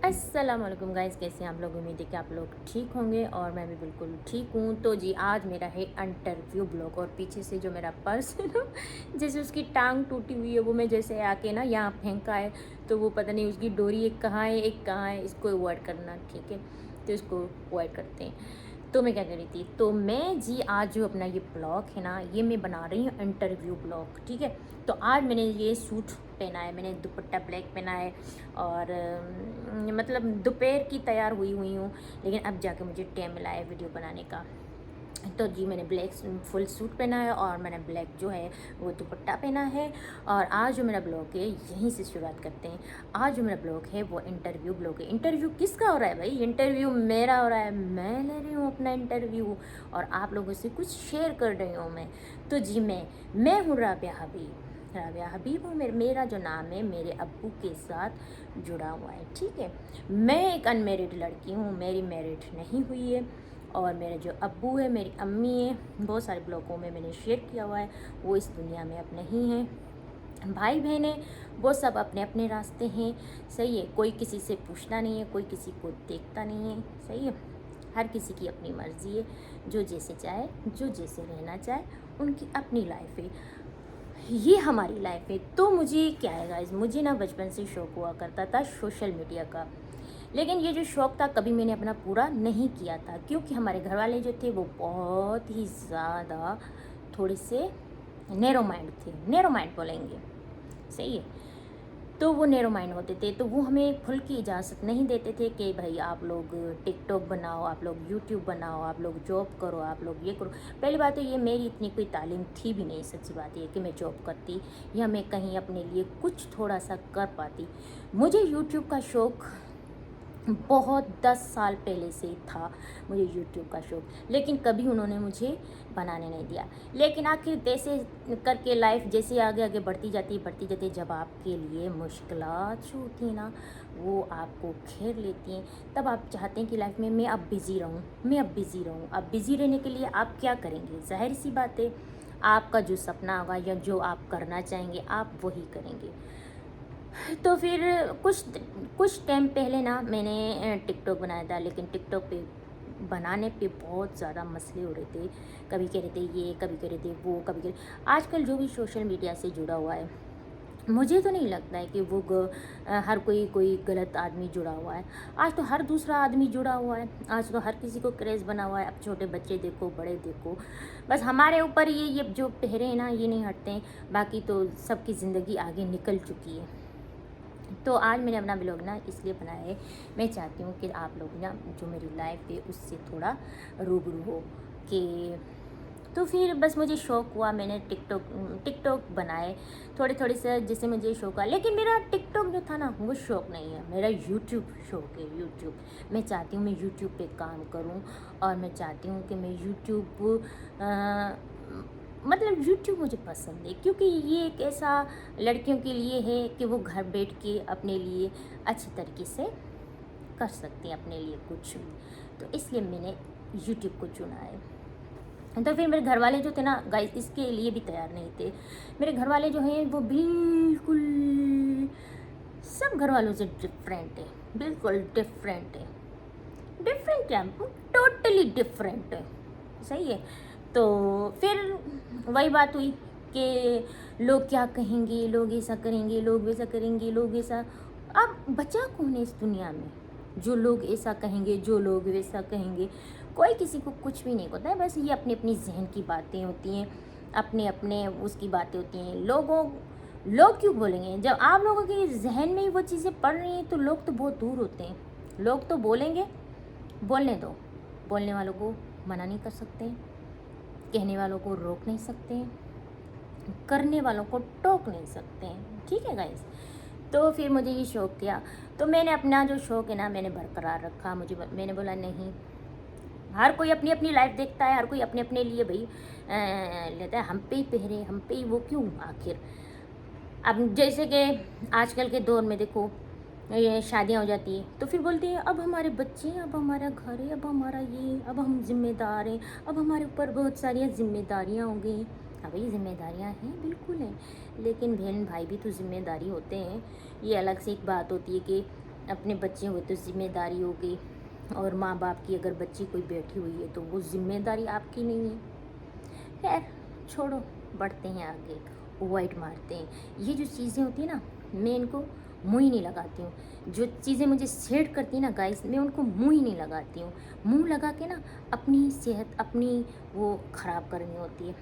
अस्सलाम वालेकुम गाइस, कैसे हैं आप लोग। उम्मीद है कि आप लोग ठीक होंगे और मैं भी बिल्कुल ठीक हूँ। तो जी आज मेरा है इंटरव्यू ब्लॉग और पीछे से जो मेरा पर्स है ना, जैसे उसकी टांग टूटी हुई है, वो मैं जैसे आके ना यहाँ फेंका है, तो वो पता नहीं उसकी डोरी एक कहाँ है एक कहाँ है। इसको अवॉइड करना, ठीक है, तो इसको अवॉइड करते हैं। तो मैं क्या कर रही थी, तो मैं जी आज जो अपना ये ब्लॉग है ना, ये मैं बना रही हूँ इंटरव्यू ब्लॉग, ठीक है। तो आज मैंने ये सूट पहना है, मैंने दुपट्टा ब्लैक पहना है और मतलब दोपहर की तैयार हुई हूँ, लेकिन अब जाके मुझे टाइम मिला है वीडियो बनाने का। तो जी मैंने ब्लैक फुल सूट पहना है और मैंने ब्लैक जो है वो दुपट्टा पहना है। और आज जो मेरा ब्लॉग है यहीं से शुरुआत करते हैं। आज जो मेरा ब्लॉग है वो इंटरव्यू ब्लॉग है। इंटरव्यू किसका हो रहा है भाई? इंटरव्यू मेरा हो रहा है, मैं ले रही हूँ अपना इंटरव्यू और आप लोगों से कुछ शेयर कर रही हूँ मैं। तो जी मैं हूँ राबिया हबीब। राबिया हबीब हूँ, मेरा जो नाम है मेरे अब्बू के साथ जुड़ा हुआ है, ठीक है। मैं एक अनमेरिड लड़की हूँ, मेरी मैरिड नहीं हुई है और मेरे जो अब्बू है, मेरी अम्मी है, बहुत सारे ब्लॉगों में मैंने शेयर किया हुआ है, वो इस दुनिया में अब नहीं हैं। भाई बहनें वो सब अपने अपने रास्ते हैं, सही है। कोई किसी से पूछना नहीं है, कोई किसी को देखता नहीं है, सही है। हर किसी की अपनी मर्ज़ी है, जो जैसे चाहे, जो जैसे रहना चाहे, उनकी अपनी लाइफ है, ये हमारी लाइफ है। तो मुझे क्या है गाइस, मुझे ना बचपन से शौक़ हुआ करता था सोशल मीडिया का, लेकिन ये जो शौक़ था कभी मैंने अपना पूरा नहीं किया था, क्योंकि हमारे घर वाले जो थे वो बहुत ही ज़्यादा थोड़े से नैरो माइंड थे, नैरो माइंड बोलेंगे, सही है। तो वो नैरो माइंड होते थे, तो वो हमें खुल की इजाज़त नहीं देते थे कि भाई आप लोग टिकटॉक बनाओ, आप लोग यूट्यूब बनाओ, आप लोग जॉब करो, आप लोग ये करो। पहली बात तो ये मेरी इतनी कोई तालीम थी भी नहीं, सच्ची बात ये कि मैं जॉब करती या मैं कहीं अपने लिए कुछ थोड़ा सा कर पाती। मुझे यूट्यूब का शौक़ बहुत 10 साल पहले से ही था, मुझे यूट्यूब का शौक़, लेकिन कभी उन्होंने मुझे बनाने नहीं दिया। लेकिन आखिर जैसे करके लाइफ जैसे आगे आगे बढ़ती जाती, जब आपके लिए मुश्किलात जो होती हैं ना वो आपको घेर लेती हैं, तब आप चाहते हैं कि लाइफ में मैं अब बिज़ी रहूँ, मैं अब बिज़ी रहूँ। अब बिज़ी रहने के लिए आप क्या करेंगे? ज़ाहिर सी बात है, आपका जो सपना होगा या जो आप करना चाहेंगे आप वही करेंगे। तो फिर कुछ टाइम पहले ना मैंने टिकटॉक बनाया था, लेकिन टिकटॉक पे बनाने पे बहुत ज़्यादा मसले हो रहे थे। कभी कह रहे थे ये, कभी कह रहे थे वो, कभी कह आजकल जो भी सोशल मीडिया से जुड़ा हुआ है, मुझे तो नहीं लगता है कि वो हर कोई गलत आदमी जुड़ा हुआ है। आज तो हर दूसरा आदमी जुड़ा हुआ है, आज तो हर किसी को क्रेज़ बना हुआ है। अब छोटे बच्चे देखो, बड़े देखो, बस हमारे ऊपर ये जो पहरे हैं ना ये नहीं हटते हैं, बाकी तो सबकी ज़िंदगी आगे निकल चुकी है। तो आज मैंने अपना ब्लॉग ना इसलिए बनाया है, मैं चाहती हूँ कि आप लोग ना जो मेरी लाइफ है उससे थोड़ा रूबरू हो कि। तो फिर बस मुझे शौक़ हुआ, मैंने टिकटॉक बनाए थोड़े थोड़े से, जैसे मुझे शौक़ हुआ। लेकिन मेरा टिकटॉक जो था ना वो शौक़ नहीं है, मेरा यूट्यूब शौक़ है। यूट्यूब मैं चाहती हूँ मैं यूट्यूब पे काम करूँ और मैं चाहती हूँ कि मैं यूट्यूब मतलब यूट्यूब मुझे पसंद है, क्योंकि ये एक ऐसा लड़कियों के लिए है कि वो घर बैठ के अपने लिए अच्छी तरीके से कर सकती हैं अपने लिए कुछ भी। तो इसलिए मैंने यूट्यूब को चुना है। तो फिर मेरे घर वाले जो थे ना गाइस इसके लिए भी तैयार नहीं थे। मेरे घर वाले जो हैं वो बिल्कुल सब घर वालों से डिफरेंट है, बिल्कुल डिफरेंट है। डिफरेंट क्या, टोटली डिफरेंट है, सही है। तो फिर वही बात हुई कि लोग क्या कहेंगे, लोग ऐसा करेंगे, लोग वैसा करेंगे, लोग ऐसा। अब बचा कौन है इस दुनिया में जो लोग ऐसा कहेंगे, जो लोग वैसा कहेंगे? कोई किसी को कुछ भी नहीं होता है, बस ये अपनी अपनी जहन की बातें होती हैं, अपने अपने उसकी बातें होती हैं। लोग क्यों बोलेंगे? जब आप लोगों के जहन में ही वो चीज़ें पड़ रही हैं तो लोग तो बहुत दूर होते हैं। लोग तो बोलेंगे, बोलने दो, बोलने वालों को मना नहीं कर सकते, कहने वालों को रोक नहीं सकते, करने वालों को टोक नहीं सकते, ठीक है गाइस। तो फिर मुझे ये शौक़ किया, तो मैंने अपना जो शौक़ है ना मैंने बरकरार रखा। मैंने बोला नहीं, हर कोई अपनी अपनी लाइफ देखता है, हर कोई अपने अपने लिए भाई लेता है। हम पे ही पहरे, हम पे ही वो क्यों आखिर? अब जैसे कि आजकल के दौर में देखो ये शादियाँ हो जाती है तो फिर बोलते हैं अब हमारे बच्चे हैं, अब हमारा घर है, अब हमारा ये, अब हम जिम्मेदार हैं, अब हमारे ऊपर बहुत सारी जिम्मेदारियाँ हो गई। हाँ भाई जिम्मेदारियाँ हैं, बिल्कुल हैं, लेकिन बहन भाई भी तो जिम्मेदारी होते हैं। ये अलग से एक बात होती है कि اپنے بچے ہوئے تو ذمہ داری ہوگی، اور ماں باپ کی اگر بچی کوئی بیٹھی ہوئی ہے تو وہ ذمہ داری آپ کی نہیں ہے۔ خیر چھوڑو، بڑھتے ہیں آگے، اوائڈ مارتے ہیں۔ یہ جو چیزیں ہوتی ہیں نا، میں ان کو منہ ہی نہیں لگاتی ہوں۔ جو چیزیں مجھے سیٹ کرتی ہیں نا گائز، میں ان کو منہ ہی نہیں لگاتی ہوں۔ منہ لگا کے نا اپنی صحت اپنی وہ خراب کرنی ہوتی ہے۔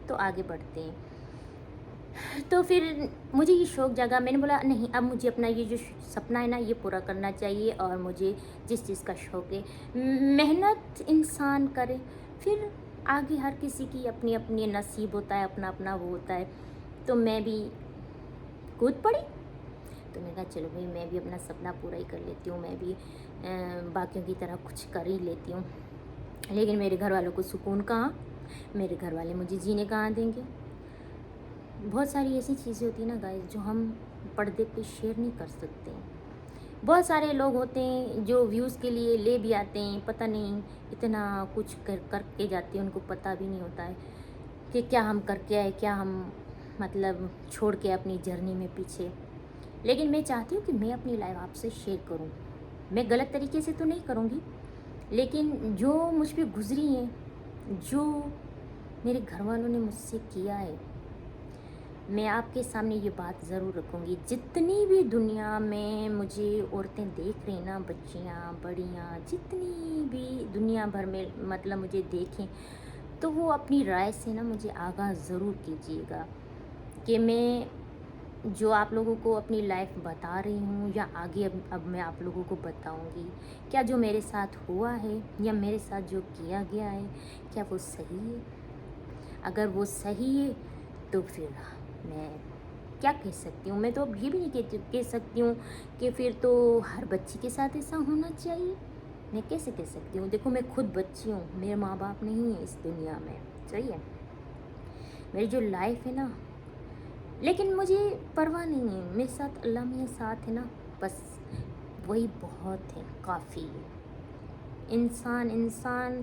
تو آگے بڑھتے ہیں۔ تو پھر مجھے یہ شوق جگہ، میں نے بولا نہیں، اب مجھے اپنا یہ جو سپنا ہے نا یہ پورا کرنا چاہیے، اور مجھے جس چیز کا شوق ہے محنت انسان کرے، پھر آگے ہر کسی کی اپنی اپنی نصیب ہوتا ہے، اپنا اپنا وہ ہوتا ہے۔ تو میں بھی کود پڑی، تو میں کہا چلو بھائی میں بھی اپنا سپنا پورا ہی کر لیتی ہوں، میں بھی باقیوں کی طرح کچھ کر ہی لیتی ہوں۔ لیکن میرے گھر والوں کو سکون کہاں، میرے گھر والے مجھے جینے کہاں دیں گے۔ بہت ساری ایسی چیزیں ہوتی ہیں نا گائز جو ہم پردے پہ شیئر نہیں کر سکتے۔ بہت سارے لوگ ہوتے ہیں جو ویوز کے لیے لے بھی آتے ہیں، پتہ نہیں اتنا کچھ کر کے جاتے ہیں، ان کو پتہ بھی نہیں ہوتا ہے کہ کیا ہم کر کے آئے، کیا ہم مطلب چھوڑ کے اپنی جرنی میں پیچھے۔ لیکن میں چاہتی ہوں کہ میں اپنی لائف آپ سے شیئر کروں۔ میں غلط طریقے سے تو نہیں کروں گی، لیکن جو مجھ پہ گزری ہیں، جو میرے گھر والوں نے مجھ سے کیا ہے، میں آپ کے سامنے یہ بات ضرور رکھوں گی۔ جتنی بھی دنیا میں مجھے عورتیں دیکھ رہی نا، بچیاں بڑیاں، جتنی بھی دنیا بھر میں مطلب مجھے دیکھیں، تو وہ اپنی رائے سے نا مجھے آگاہ ضرور کیجیے گا کہ میں جو آپ لوگوں کو اپنی لائف بتا رہی ہوں، یا آگے اب میں آپ لوگوں کو بتاؤں گی، کیا جو میرے ساتھ ہوا ہے یا میرے ساتھ جو کیا گیا ہے، کیا وہ صحیح ہے؟ اگر وہ صحیح ہے تو پھر میں کیا کہہ سکتی ہوں؟ میں تو اب یہ بھی نہیں کہہ سکتی ہوں کہ پھر تو ہر بچی کے ساتھ ایسا ہونا چاہیے۔ میں کیسے کہہ سکتی ہوں؟ دیکھو میں خود بچی ہوں، میرے ماں باپ نہیں ہیں اس دنیا میں، صحیح ہے؟ میری جو لائف ہے نا، لیکن مجھے پرواہ نہیں ہے، میرے ساتھ اللہ میاں ساتھ ہے نا، بس وہی بہت ہے، کافی ہے۔ انسان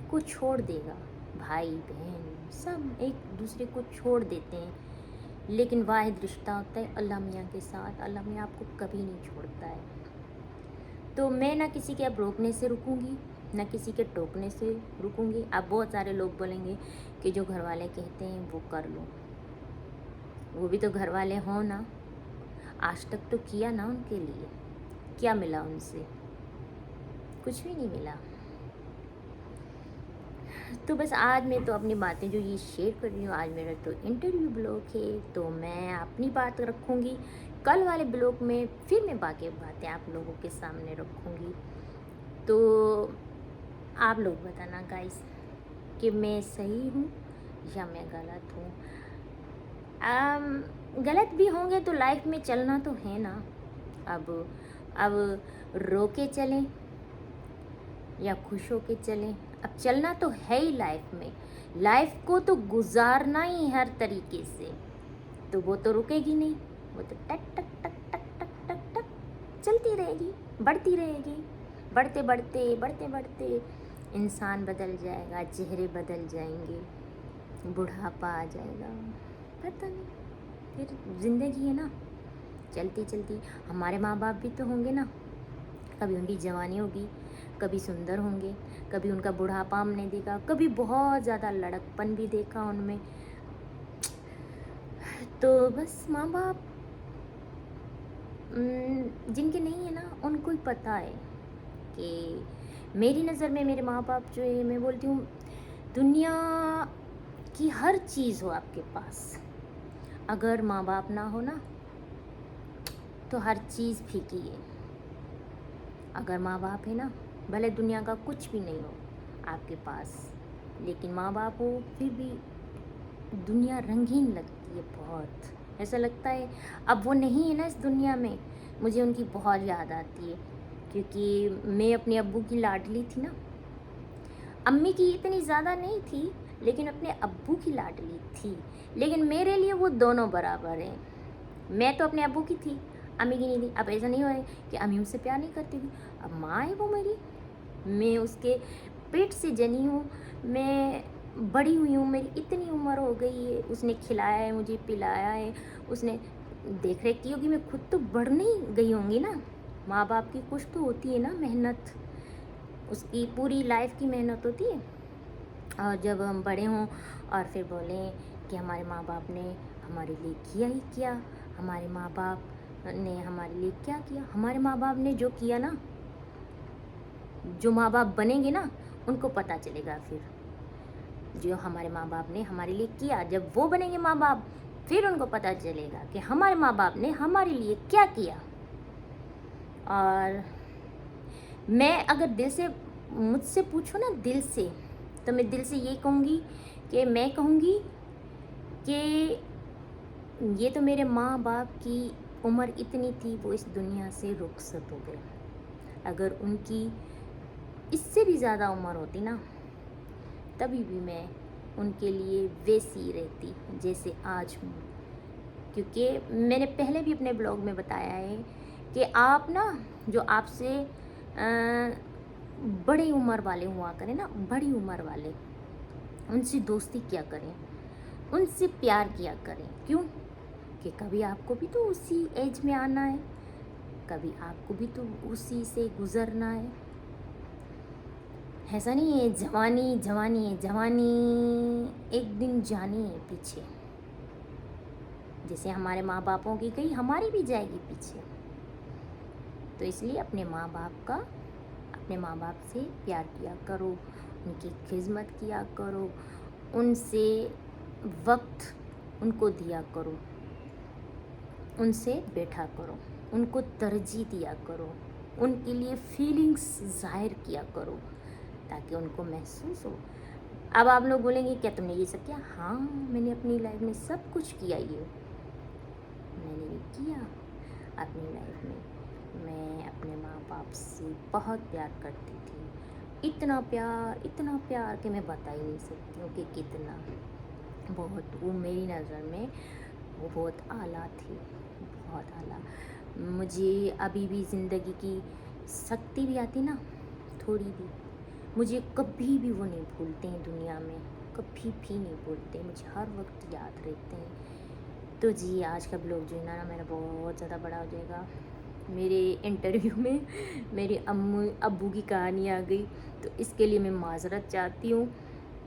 کو چھوڑ دے گا، بھائی بہن سب ایک دوسرے کو چھوڑ دیتے ہیں، لیکن واحد رشتہ ہوتا ہے اللہ میاں کے ساتھ۔ اللہ میاں آپ کو کبھی نہیں چھوڑتا ہے۔ تو میں نہ کسی کے اب روکنے سے رکوں گی، نہ کسی کے ٹوکنے سے رکوں گی۔ اب بہت سارے لوگ بولیں گے کہ جو گھر والے کہتے ہیں وہ کر لو، وہ بھی تو گھر والے ہوں نا، آج تک تو کیا نا ان کے لیے، کیا ملا ان سے؟ کچھ بھی نہیں ملا۔ تو بس آج میں تو اپنی باتیں جو یہ شیئر کر رہی ہوں، آج میرا تو انٹرویو بلاگ ہے، تو میں اپنی بات رکھوں گی۔ کل والے بلاگ میں پھر میں باقی باتیں آپ لوگوں کے سامنے رکھوں گی۔ تو آپ لوگ بتانا گائز کہ میں صحیح ہوں یا میں غلط ہوں۔ غلط بھی ہوں گے تو لائف میں چلنا تو ہے نا، اب رو کے چلیں یا خوش ہو کے چلیں، اب چلنا تو ہے ہی لائف میں، لائف کو تو گزارنا ہی ہر طریقے سے، تو وہ تو رکے گی نہیں، وہ تو ٹک ٹک ٹک ٹک ٹک ٹک ٹک چلتی رہے گی، بڑھتی رہے گی۔ بڑھتے بڑھتے بڑھتے بڑھتے انسان بدل جائے گا، چہرے بدل جائیں گے، بڑھاپا آ جائے گا، پتہ نہیں، پھر زندگی ہے نا چلتی چلتی۔ ہمارے ماں باپ بھی تو ہوں گے نا، کبھی ان کی جوانی ہوگی، کبھی سندر ہوں گے، کبھی ان کا بڑھاپا ہم نے دیکھا، کبھی بہت زیادہ لڑکپن بھی دیکھا ان میں۔ تو بس ماں باپ جن کے نہیں ہے نا، ان کو ہی پتہ ہے کہ میری نظر میں میرے ماں باپ جو ہے، میں بولتی ہوں دنیا کی ہر چیز ہو آپ کے پاس، اگر ماں باپ نہ ہو نا تو ہر چیز پھیکی ہے۔ اگر ماں باپ ہے نا، بھلے دنیا کا کچھ بھی نہیں ہو آپ کے پاس، لیکن ماں باپ ہو پھر بھی دنیا رنگین لگتی ہے، بہت ایسا لگتا ہے اب وہ نہیں ہے نا اس دنیا میں، مجھے ان کی بہت یاد آتی ہے، کیونکہ میں اپنے ابو کی لاڈلی تھی نا، امی کی اتنی زیادہ نہیں تھی لیکن اپنے ابو کی لاڈلی تھی، لیکن میرے لیے وہ دونوں برابر ہیں۔ میں تو اپنے ابو کی تھی، امی کی نہیں تھی۔ اب ایسا نہیں ہوا ہے کہ امی مجھ سے پیار نہیں کرتی تھی، اب ماں ہے وہ میری، میں اس کے پیٹ سے جنی ہوں، میں بڑی ہوئی ہوں، میری اتنی عمر ہو گئی ہے، اس نے کھلایا ہے، مجھے پلایا ہے، اس نے دیکھ ریکھ کی ہوگی، میں خود تو بڑھ نہیں گئی ہوں گی نا، माँ बाप की कुछ तो होती है ना मेहनत, उसकी पूरी लाइफ की मेहनत होती है। और जब हम बड़े हों और फिर बोलें कि हमारे माँ बाप ने हमारे लिए किया ही क्या, हमारे माँ बाप ने हमारे लिए क्या किया, हमारे माँ बाप ने जो किया ना, जो माँ बाप बनेंगे ना उनको पता चलेगा फिर, जो हमारे माँ बाप ने हमारे लिए किया, जब वो बनेंगे माँ बाप फिर उनको पता चलेगा कि हमारे माँ बाप ने हमारे लिए क्या किया। और मैं अगर दिल से, मुझसे पूछो ना दिल से, तो मैं दिल से ये कहूँगी कि मैं कहूँगी कि ये तो मेरे माँ बाप की उम्र इतनी थी, वो इस दुनिया से रुखसत हो गए। अगर उनकी इससे भी ज़्यादा उम्र होती ना, तभी भी मैं उनके लिए वैसी रहती जैसे आज हूँ। क्योंकि मैंने पहले भी अपने ब्लॉग में बताया है कि आप ना, जो आपसे बड़ी उम्र वाले हुआ करें ना, बड़ी उम्र वाले, उनसे दोस्ती किया करें, उनसे प्यार किया करें। क्यों? कि कभी आपको भी तो उसी एज में आना है, कभी आपको भी तो उसी से गुज़रना है। ऐसा नहीं है जवानी जवानी है, जवानी एक दिन जानी है पीछे, जैसे हमारे माँ बापों की गई हमारी भी जाएगी पीछे। तो इसलिए अपने माँ बाप से प्यार किया करो, उनकी खिदमत किया करो, उनसे वक्त उनको दिया करो, उनसे बैठा करो, उनको तरजीह दिया करो, उनके लिए फीलिंग्स ज़ाहिर किया करो ताकि उनको महसूस हो। अब आप लोग बोलेंगे क्या तुमने ये सब किया? हाँ, मैंने अपनी लाइफ में सब कुछ किया, ये मैंने ये किया अपनी लाइफ में। मैं अपने माँ बाप से बहुत प्यार करती थी, इतना प्यार कि मैं बता ही नहीं सकती हूँ कि कितना। बहुत, वो मेरी नज़र में वो बहुत आला थी, बहुत आला। मुझे अभी भी ज़िंदगी की शक्ति भी आती ना, थोड़ी भी, मुझे कभी भी वो नहीं भूलते हैं दुनिया में, कभी भी नहीं भूलते, मुझे हर वक्त याद रहते हैं। तो जी आज का ब्लॉग जो है ना मेरा बहुत ज़्यादा बड़ा हो जाएगा। मेरे इंटरव्यू में मेरे अब्बू की कहानी आ गई, तो इसके लिए मैं माज़रत चाहती हूँ,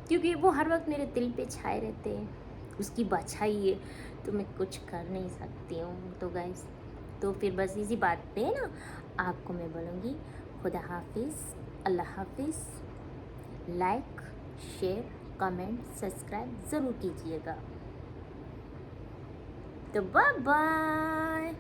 क्योंकि वो हर वक्त मेरे दिल पे छाए रहते हैं। उसकी बादशाही है तो मैं कुछ कर नहीं सकती हूँ। तो गाइस, तो फिर बस इसी बात पे ना आपको मैं बोलूँगी खुदा हाफिज़, अल्लाह हाफिज़। लाइक, शेयर, कमेंट, सब्सक्राइब ज़रूर कीजिएगा। तो बाय बाय।